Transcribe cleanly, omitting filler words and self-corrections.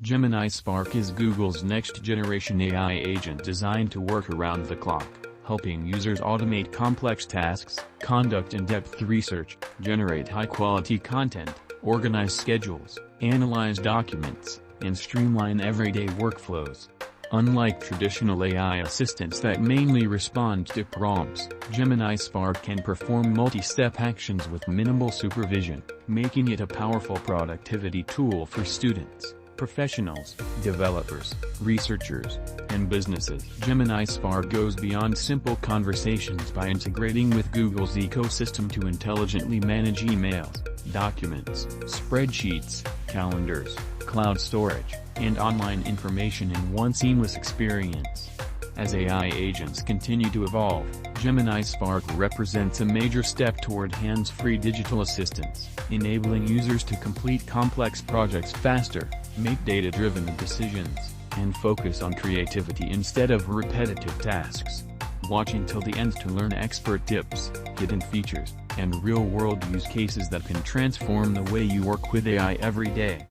Gemini Spark is Google's next-generation AI agent designed to work around the clock, helping users automate complex tasks, conduct in-depth research, generate high-quality content, organize schedules, analyze documents, and streamline everyday workflows. Unlike traditional AI assistants that mainly respond to prompts, Gemini Spark can perform multi-step actions with minimal supervision, making it a powerful productivity tool for students, professionals, developers, researchers, and businesses. Gemini Spark goes beyond simple conversations by integrating with Google's ecosystem to intelligently manage emails, documents, spreadsheets, calendars, cloud storage, and online information in one seamless experience. As AI agents continue to evolve, Gemini Spark represents a major step toward hands-free digital assistance, enabling users to complete complex projects faster, make data-driven decisions, and focus on creativity instead of repetitive tasks. Watch until the end to learn expert tips, hidden features, and real-world use cases that can transform the way you work with AI every day.